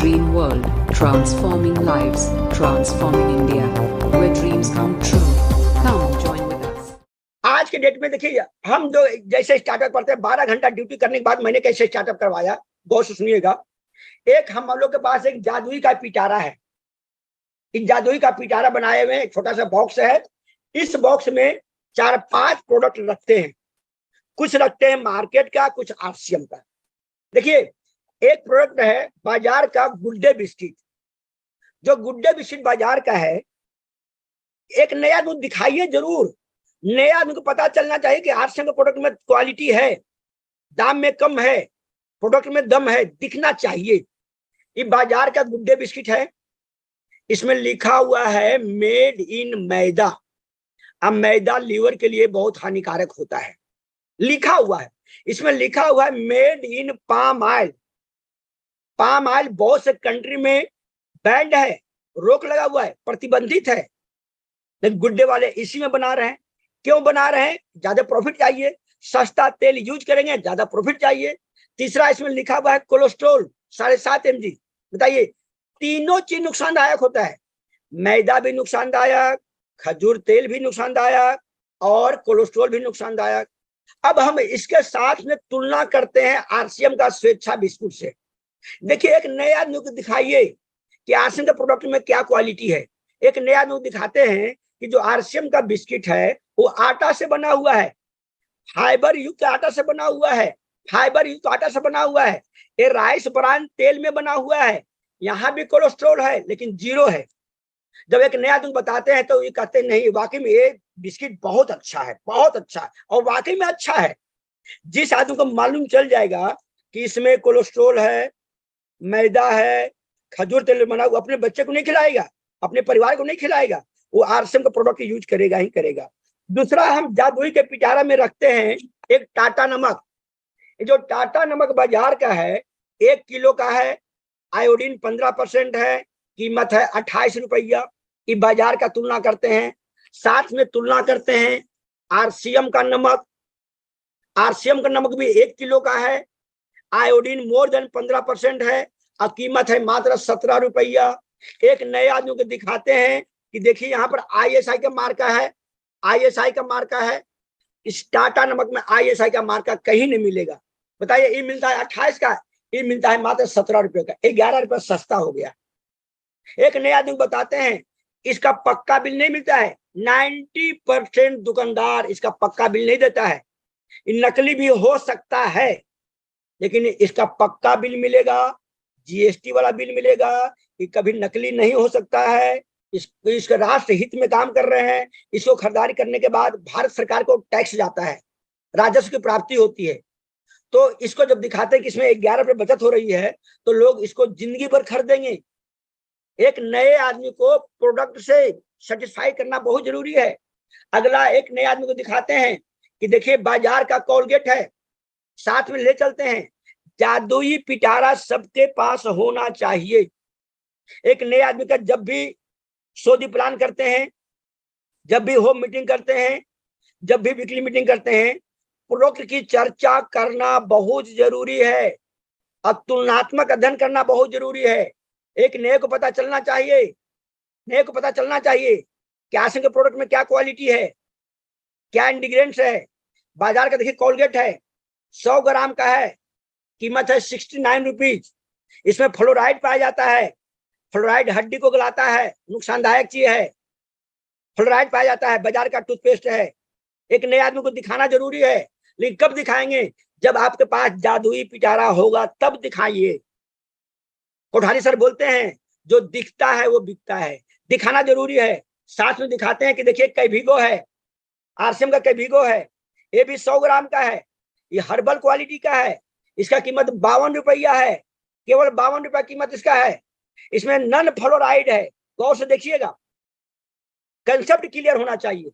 Dream World, transforming lives, transforming India, where dreams come true. Come join with us. आज के date में देखिए, हम जो जैसे स्टार्टअप करते हैं 12 घंटा ड्यूटी करने के बाद मैंने कैसे स्टार्टअप करवाया, बहुत सुनिएगा। एक हम लोग के पास एक जादुई का पिटारा है। इस जादुई का पिटारा बनाए हुए एक छोटा सा बॉक्स है। इस बॉक्स में 4-5 प्रोडक्ट रखते हैं। कुछ रखते हैं मार्केट का, कुछ आरसीएम का। देखिए, एक प्रोडक्ट है बाजार का गुड डे बिस्किट। जो गुड डे बिस्किट बाजार का है, एक नया दूध दिखाइए जरूर। नया दूध को पता चलना चाहिए कि आरसीएम के प्रोडक्ट में क्वालिटी है, दाम में कम है, प्रोडक्ट में दम है, दिखना चाहिए। ये बाजार का गुड डे बिस्किट है। इसमें लिखा हुआ है मेड इन मैदा। अब मैदा लीवर के लिए बहुत हानिकारक होता है, लिखा हुआ है। इसमें लिखा हुआ है made in palm oil. Palm oil बहुत से कंट्री में बैंड है, रोक लगा हुआ है, प्रतिबंधित है, लेकिन गुड्डे वाले इसी में बना रहे हैं। क्यों बना रहे हैं? ज्यादा प्रॉफिट चाहिए। सस्ता तेल यूज करेंगे, ज्यादा प्रॉफिट चाहिए। तीसरा, इसमें लिखा हुआ है कोलेस्ट्रॉल 7.5 mg। बताइए, तीनों चीज नुकसानदायक होता है। मैदा भी नुकसानदायक, खजूर तेल भी नुकसानदायक और कोलेस्ट्रॉल भी नुकसानदायक। अब हम इसके साथ में तुलना करते हैं आरसीएम का स्वेच्छा बिस्कुट से। देखिए, एक नया नुक दिखाइए कि आरसीएम के प्रोडक्ट में क्या क्वालिटी है। एक नया नुक दिखाते हैं कि जो आरसीएम का बिस्किट है वो आटा से बना हुआ है, फाइबर युक्त आटा से बना हुआ है, फाइबर युक्त आटा से बना हुआ है। ये राइस ब्रान तेल में बना हुआ है। यहाँ भी कोलेस्ट्रॉल है लेकिन जीरो है। जब एक नया दूध बताते हैं तो ये कहते नहीं, वाकई में ये बिस्किट बहुत अच्छा है, बहुत अच्छा है, और वाकई में अच्छा है। जिस आदमी को मालूम चल जाएगा कि इसमें कोलेस्ट्रॉल है, मैदा है, खजूर तेल बना हुआ, अपने बच्चे को नहीं खिलाएगा, अपने परिवार को नहीं खिलाएगा, वो आरसीएम का प्रोडक्ट यूज करेगा ही करेगा। दूसरा, हम जादुई के पिटारा में रखते हैं एक टाटा नमक। जो टाटा नमक बाजार का है, 1 किलो का है, आयोडीन 15% है, कीमत है 28 रुपया। ये बाजार का तुलना करते हैं। साथ में तुलना करते हैं आरसीएम का नमक। आरसीएम का नमक भी 1 किलो का है, आयोडीन मोर देन 15% है और कीमत है मात्र 17 रुपया। एक नए आदमी को दिखाते हैं कि देखिए, यहाँ पर आईएसआई का मार्का है, आईएसआई का मार्का है। इस टाटा नमक में आईएसआई का मार्का कहीं नहीं मिलेगा। बताइए, ये मिलता है 28 का, ये मिलता है मात्र 17 रुपये का। 11 रुपये सस्ता हो गया। एक नया आदमी बताते हैं इसका पक्का बिल नहीं मिलता है। 90% दुकानदार इसका पक्का बिल नहीं देता है। ये नकली भी हो सकता है लेकिन इसका पक्का बिल मिलेगा, जीएसटी वाला बिल मिलेगा। ये कभी नकली नहीं हो सकता है। इसके राष्ट्र हित में काम कर रहे हैं। इसको खरीदारी करने के बाद भारत सरकार को टैक्स जाता है, राजस्व की प्राप्ति होती है। तो इसको जब दिखाते हैं कि इसमें 11 रुपये बचत हो रही है तो लोग इसको जिंदगी भर खरीदेंगे। एक नए आदमी को प्रोडक्ट से सेटिस्फाई करना बहुत जरूरी है। अगला, एक नए आदमी को दिखाते हैं कि देखिए, बाजार का कोलगेट है, साथ में ले चलते हैं। जादुई पिटारा सबके पास होना चाहिए। एक नए आदमी का जब भी शादी प्लान करते हैं, जब भी होम मीटिंग करते हैं, जब भी वीकली मीटिंग करते हैं, प्रोडक्ट की चर्चा करना बहुत जरूरी है और तुलनात्मक अध्ययन करना बहुत जरूरी है। एक नए को पता चलना चाहिए, नए को पता चलना चाहिए कि आरसीएम के प्रोडक्ट में क्या क्वालिटी है, क्या इंग्रेडिएंट्स है। बाजार का देखिए, कोलगेट है, 100 ग्राम का है, कीमत है 69 रुपीज। इसमें फ्लोराइड पाया जाता है। फ्लोराइड हड्डी को गलाता है, नुकसानदायक चीज है। फ्लोराइड पाया जाता है, बाजार का टूथपेस्ट है। एक नए आदमी को दिखाना जरूरी है, लेकिन कब दिखाएंगे? जब आपके पास जादुई पिटारा होगा तब दिखाइए। कोठारी सर बोलते हैं जो दिखता है वो बिकता है। दिखाना जरूरी है। साथ में दिखाते हैं कि देखिए, कैविगो है, आरसीएम का कैविगो है, ये भी 100 ग्राम का है, ये हर्बल क्वालिटी का है। इसका कीमत 52 रुपया है, केवल 52 रुपया कीमत इसका है। इसमें नन फ्लोराइड है। गौर से देखिएगा, कंसेप्ट क्लियर होना चाहिए,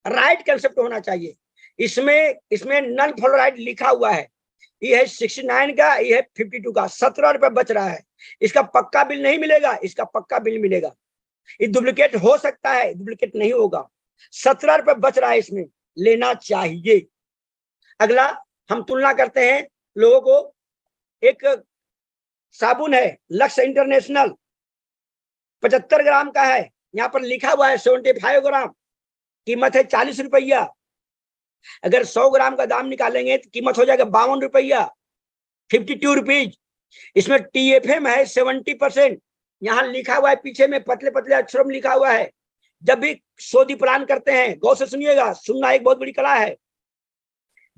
राइट कंसेप्ट होना चाहिए। इसमें नन फ्लोराइड लिखा हुआ है। ये है 69 का, ये है 52 का, 17 रुपये बच रहा है। इसका पक्का बिल नहीं मिलेगा, इसका पक्का बिल मिलेगा। ये डुप्लीकेट हो सकता है, डुप्लीकेट नहीं होगा। 17 रुपये बच रहा है, इसमें लेना चाहिए। अगला, हम तुलना करते हैं लोगों को। एक साबुन है लक्स इंटरनेशनल, 75 ग्राम का है, यहाँ पर लिखा हुआ है 75 ग्राम, कीमत है 40 रुपया। अगर 100 ग्राम का दाम निकालेंगे तो कीमत हो जाएगा 52 रुपया, 52 रुपीज। इसमें TFM है 70%, यहाँ लिखा हुआ है पीछे में पतले पतले अक्षरों में लिखा हुआ है। जब भी शोधी प्लान करते हैं, गौर से सुनिएगा, सुनना एक बहुत बड़ी कला है।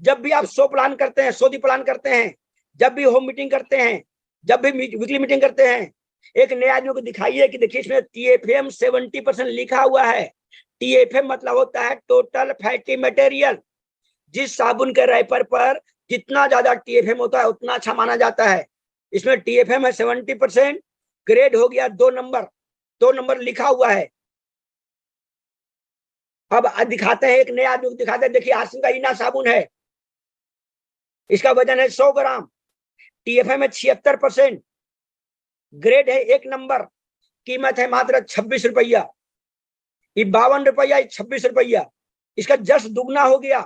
जब भी आप शो प्लान करते हैं, शोधी प्लान करते हैं, जब भी होम मीटिंग करते हैं, जब भी वीकली मीटिंग करते हैं, एक नए आदमी को दिखाइए कि देखिए इसमें TFM 70% लिखा हुआ है। TFM मतलब होता है टोटल फैटी मटेरियल। जिस साबुन के रैपर पर जितना ज्यादा TFM होता है उतना अच्छा माना जाता है। इसमें TFM है 70%, ग्रेड हो गया 2 नंबर, 2 नंबर लिखा हुआ है। अब दिखाते हैं, एक नया आदमी को दिखाते हैं, देखिए आसिम का इना साबुन है, इसका वजन है 100 ग्राम, TFM है 76%, ग्रेड है 1 नंबर, कीमत है मात्र 26 रुपया। ये 52 रुपया, 26 रुपया, इसका जस्ट दुगना हो गया।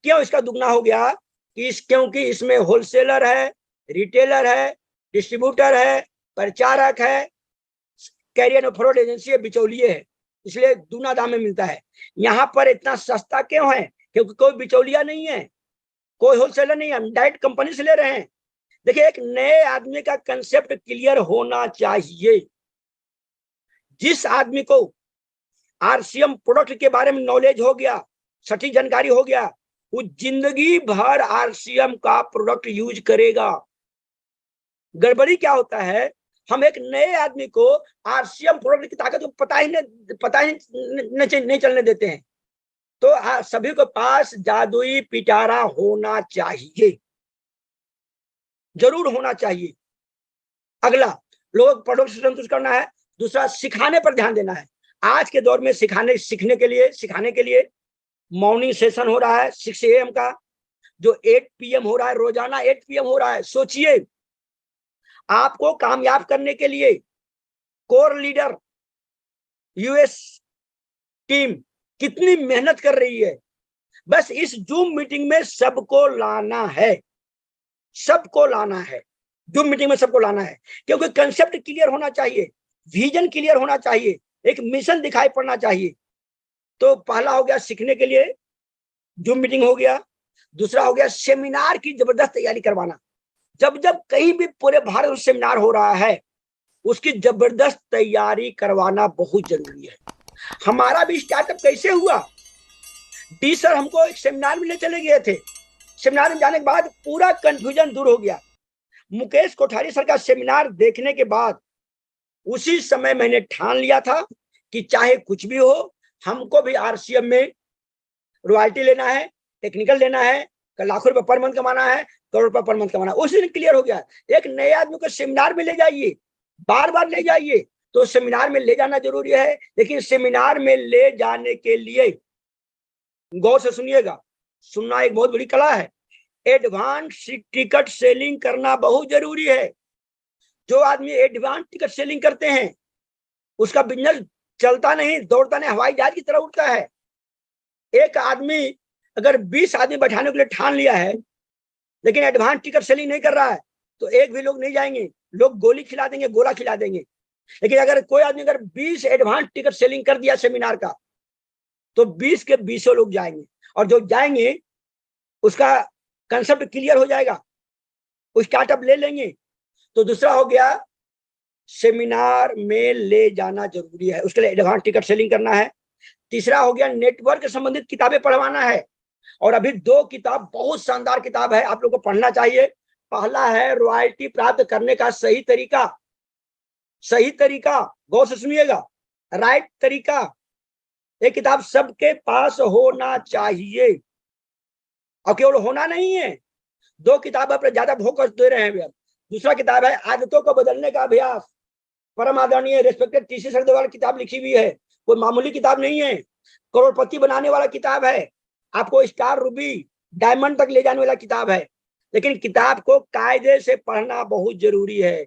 क्यों इसका दुगना हो गया? क्योंकि इसमें होलसेलर है, रिटेलर है, डिस्ट्रीब्यूटर है, प्रचारक है, कैरियर और फॉरवर्ड एजेंसी है, बिचौलिए है, इसलिए दुगना दाम में मिलता है। यहाँ पर इतना सस्ता क्यों है? क्योंकि कोई बिचौलिया नहीं है, कोई होलसेलर नहीं है, हम डायरेक्ट कंपनी से ले रहे हैं। देखिए एक नए आदमी का कंसेप्ट क्लियर होना चाहिए। जिस आदमी को RCM प्रोडक्ट के बारे में नॉलेज हो गया, सटीक जानकारी हो गया, वो जिंदगी भर RCM का प्रोडक्ट यूज करेगा। गड़बड़ी क्या होता है, हम एक नए आदमी को RCM प्रोडक्ट की ताकत को पता ही नहीं चलने देते हैं। तो सभी के पास जादुई पिटारा होना चाहिए, जरूर होना चाहिए। अगला, लोग प्रोडक्ट से संतुष्ट करना है। दूसरा, सिखाने पर ध्यान देना है। आज के दौर में सिखाने के लिए मॉर्निंग सेशन हो रहा है 6 AM का, जो 8 PM हो रहा है, रोजाना 8 PM हो रहा है। सोचिए, आपको कामयाब करने के लिए कोर लीडर US टीम कितनी मेहनत कर रही है। बस इस जूम मीटिंग में सबको लाना है, सबको लाना है, जूम मीटिंग में सबको लाना है, क्योंकि कंसेप्ट क्लियर होना चाहिए, विजन क्लियर होना चाहिए, एक मिशन दिखाई पड़ना चाहिए। तो पहला हो गया सीखने के लिए जूम मीटिंग हो गया। दूसरा हो गया सेमिनार की जबरदस्त तैयारी करवाना। जब जब कहीं भी पूरे भारत में सेमिनार हो रहा है, उसकी जबरदस्त तैयारी करवाना बहुत जरूरी है। हमारा भी स्टार्टअप कैसे हुआ? डी सर हमको एक सेमिनार में ले चले गए थे। सेमिनार में जाने के बाद पूरा कंफ्यूजन दूर हो गया। मुकेश कोठारी सर का सेमिनार देखने के बाद उसी समय मैंने ठान लिया था कि चाहे कुछ भी हो, हमको भी RCM में रॉयल्टी लेना है, टेक्निकल लेना है, लाखों रुपए पर मंथ कमाना है, करोड़ रुपए पर मंथ कमाना। उस दिन क्लियर हो गया। एक नए आदमी को सेमिनार में ले जाइए, बार बार ले जाइए, तो सेमिनार में ले जाना जरूरी है। लेकिन सेमिनार में ले जाने के लिए गौर से सुनिएगा, सुनना एक बहुत बड़ी कला है। एडवांस टिकट सेलिंग करना बहुत जरूरी है। जो आदमी एडवांस टिकट सेलिंग करते हैं उसका बिजनेस चलता नहीं, दौड़ता नहीं, हवाई जहाज की तरह उड़ता है। एक आदमी अगर 20 आदमी बैठाने के लिए ठान लिया है लेकिन एडवांस टिकट सेलिंग नहीं कर रहा है, तो एक भी लोग नहीं जाएंगे, लोग गोली खिला देंगे, गोला खिला देंगे। लेकिन अगर कोई आदमी अगर 20 एडवांस टिकट सेलिंग कर दिया सेमिनार का, तो 20 के 20 लोग जाएंगे, और जो जाएंगे उसका कंसेप्ट क्लियर हो जाएगा, वो स्टार्टअप ले लेंगे। तो दूसरा हो गया, सेमिनार में ले जाना जरूरी है, उसके लिए एडवांस टिकट सेलिंग करना है। तीसरा हो गया, नेटवर्क संबंधित किताबें पढ़वाना है। और अभी 2 किताब बहुत शानदार किताब है, आप लोग को पढ़ना चाहिए। पहला है रॉयल्टी प्राप्त करने का सही तरीका। सही तरीका, गौर से सुनिएगा, राइट तरीका। ये किताब सबके पास होना चाहिए, और केवल होना नहीं है, 2 किताब पर ज्यादा फोकस दे रहे हैं। दूसरा किताब है आदतों को बदलने का अभ्यास, परम आदरणीय रेस्पेक्टेड TC सरदेवाल किताब लिखी हुई है, कोई मामूली किताब नहीं है, करोड़पति बनाने वाला किताब है, आपको स्टार रूबी डायमंड तक ले जाने वाला किताब है। लेकिन किताब को कायदे से पढ़ना बहुत जरूरी है।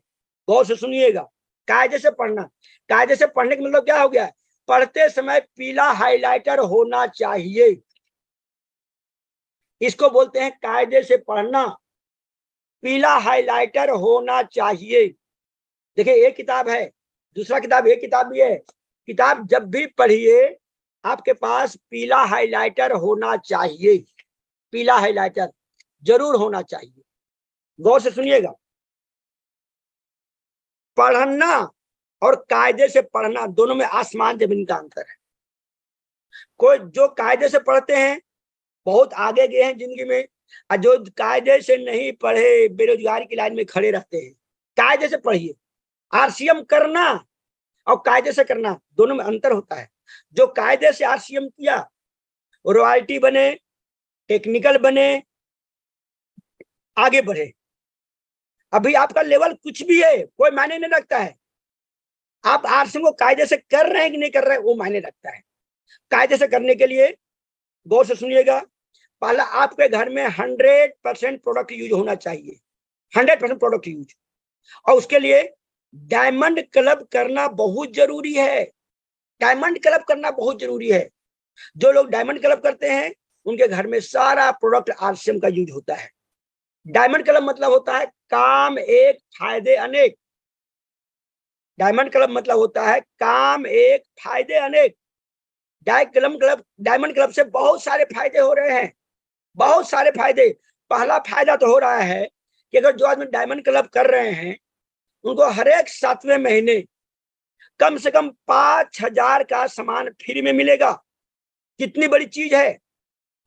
गौर से सुनिएगा, कायदे से पढ़ना। कायदे से पढ़ने का मतलब क्या हो गया? पढ़ते समय पीला हाइलाइटर होना चाहिए, इसको बोलते हैं कायदे से पढ़ना। पीला हाइलाइटर होना चाहिए। देखिए एक किताब है, दूसरा किताब, एक किताब भी है। किताब जब भी पढ़िए आपके पास पीला हाइलाइटर होना चाहिए, पीला हाइलाइटर जरूर होना चाहिए। गौर से सुनिएगा, पढ़ना और कायदे से पढ़ना दोनों में आसमान जमीन का अंतर है। कोई जो कायदे से पढ़ते हैं बहुत आगे गए हैं जिंदगी में, और जो कायदे से नहीं पढ़े बेरोजगारी की लाइन में खड़े रहते हैं। कायदे से पढ़िए, आरसीएम करना और कायदे से करना दोनों में अंतर होता है। जो कायदे से आरसीएम किया, रॉयल्टी बने, टेक्निकल बने, आगे बढ़े। अभी आपका लेवल कुछ भी है कोई मायने नहीं रखता है, आप आरसीएम को कायदे से कर रहे हैं कि नहीं कर रहे हैं वो मायने रखता है। कायदे से करने के लिए गौर से सुनिएगा, पहला आपके घर में 100% प्रोडक्ट यूज होना चाहिए, 100% प्रोडक्ट यूज। और उसके लिए डायमंड क्लब करना बहुत जरूरी है, डायमंड क्लब करना बहुत जरूरी है। जो लोग डायमंड क्लब करते हैं उनके घर में सारा प्रोडक्ट आरसीएम का यूज होता है। डायमंड क्लब मतलब होता है काम एक फायदे अनेक। डायमंड क्लब मतलब होता है काम एक फायदे अनेक। डायमंड क्लब से बहुत सारे फायदे हो रहे हैं, बहुत सारे फायदे। पहला फायदा तो हो रहा है कि अगर जो आदमी डायमंड क्लब कर रहे हैं उनको हर एक 7वें महीने कम से कम 5,000 का सामान फ्री में मिलेगा। कितनी बड़ी चीज है।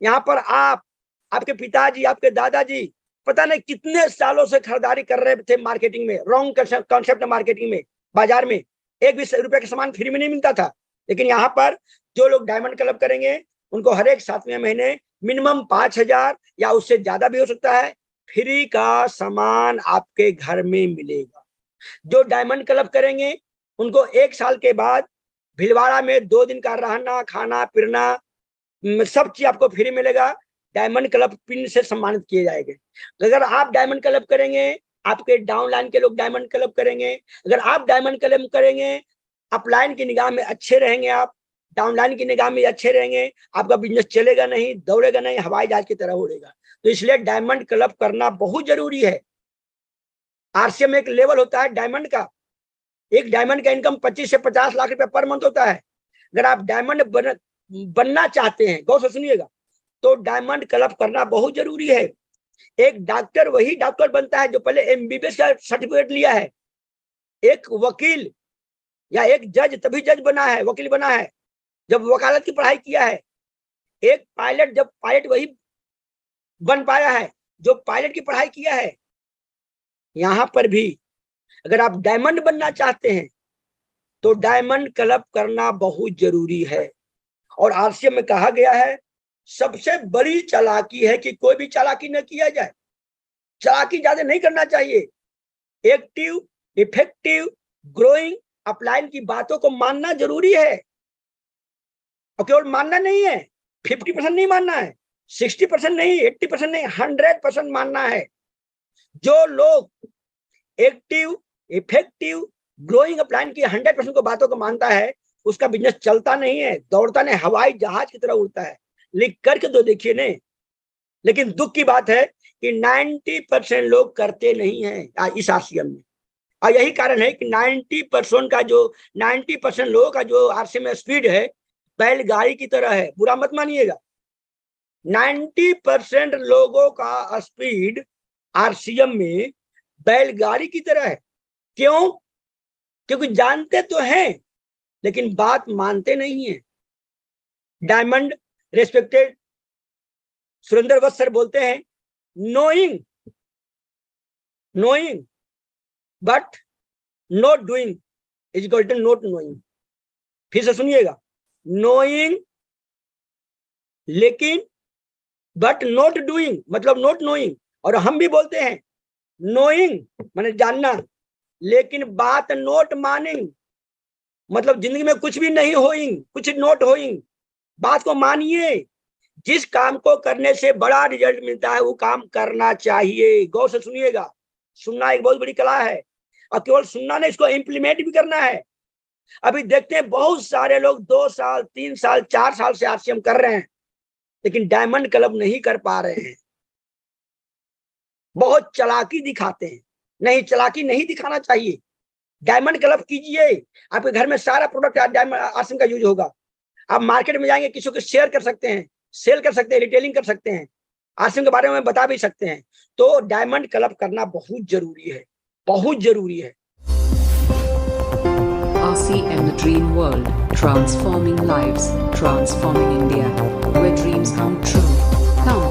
यहाँ पर आप, आपके पिताजी, आपके दादाजी पता नहीं कितने सालों से खरीदारी कर रहे थे मार्केटिंग में, रॉन्ग कॉन्सेप्ट मार्केटिंग में, बाजार में 1-20 रुपए का सामान फ्री में नहीं मिलता था। लेकिन यहाँ पर जो लोग डायमंड क्लब करेंगे उनको हर एक 7वें महीने मिनिमम 5,000 या उससे ज्यादा भी हो सकता है फ्री का सामान आपके घर में मिलेगा। जो डायमंड क्लब करेंगे उनको 1 साल के बाद भीलवाड़ा में 2 दिन का रहना, खाना, फिरना, सब चीज आपको फ्री मिलेगा। डायमंड क्लब पिन से सम्मानित किए जाएंगे। अगर आप डायमंड क्लब करेंगे, आपके डाउनलाइन के लोग डायमंड क्लब करेंगे, अगर आप डायमंड क्लब करेंगे, अपलाइन की निगाह में अच्छे रहेंगे, आप डाउनलाइन की निगाह में अच्छे रहेंगे, आपका बिजनेस चलेगा नहीं, दौड़ेगा नहीं, हवाई जहाज की तरह उड़ेगा। तो इसलिए डायमंड क्लब करना बहुत जरूरी है। आरसीएम एक लेवल होता है डायमंड का, एक डायमंड का इनकम 25 से 50 लाख रुपए पर मंथ होता है। अगर आप डायमंड बनना चाहते हैं, गौर से सुनिएगा, तो डायमंड क्लब करना बहुत जरूरी है। एक डॉक्टर वही डॉक्टर बनता है जो पहले एमबीबीएस का सर्टिफिकेट लिया है। एक वकील या एक जज तभी जज बना है, वकील बना है जब वकालत की पढ़ाई किया है। एक पायलट जब पायलट वही बन पाया है जो पायलट की पढ़ाई किया है। यहां पर भी अगर आप डायमंड बनना चाहते हैं तो डायमंड क्लब करना बहुत जरूरी है। और आरसीएम में कहा गया है सबसे बड़ी चालाकी है कि कोई भी चालाकी न किया जाए। चालाकी ज्यादा नहीं करना चाहिए। एक्टिव, इफेक्टिव, ग्रोइंग, अपलाइन की बातों को मानना जरूरी है। और केवल मानना नहीं है, 50% नहीं मानना है, 60% नहीं, 80% नहीं, 100% मानना है। जो लोग एक्टिव, इफेक्टिव, ग्रोइंग अपलाइन की 100% को बातों को मानता है उसका बिजनेस चलता नहीं है, दौड़ता नहीं, हवाई जहाज की तरह उड़ता है। लिख करके तो देखिए ने। लेकिन दुख की बात है कि 90% लोग करते नहीं हैं इस आरसीएम में। और यही कारण है कि 90% लोगों का जो आरसीएम में स्पीड है बैलगाड़ी की तरह है। बुरा मत मानिएगा, 90% लोगों का स्पीड आरसीएम में बैलगाड़ी की तरह है। क्यों? क्योंकि जानते तो हैं लेकिन बात मानते नहीं है। Diamond respected Surendra Vats sir बोलते हैं knowing but not doing is equal to not knowing. फिर से सुनिएगा, नोइंग लेकिन बट नॉट डूइंग मतलब नॉट नोइंग। और हम भी बोलते हैं नोइंग माने जानना, लेकिन बात नोट मानिंग मतलब जिंदगी में कुछ भी नहीं होइंग, कुछ नोट होइंग। बात को मानिए। जिस काम को करने से बड़ा रिजल्ट मिलता है वो काम करना चाहिए। गौर से सुनिएगा, सुनना एक बहुत बड़ी कला है और केवल सुनना नहीं, इसको इंप्लीमेंट भी करना है। अभी देखते हैं बहुत सारे लोग 2 साल, 3 साल, 4 साल से आरसीएम कर रहे हैं लेकिन डायमंड क्लब नहीं कर पा रहे हैं। बहुत चालाकी दिखाते हैं। नहीं, चालाकी नहीं दिखाना चाहिए। डायमंड क्लब कीजिए, आपके घर में सारा प्रोडक्ट डायमंड आसिम का यूज होगा। आप मार्केट में जाएंगे, किसी को शेयर कर सकते हैं, सेल कर सकते हैं, रिटेलिंग कर सकते हैं, आसिम के बारे में बता भी सकते हैं। तो डायमंड क्लब करना बहुत जरूरी है, बहुत जरूरी है। RCM, the dream world, transforming lives, transforming India, where dreams come true. Come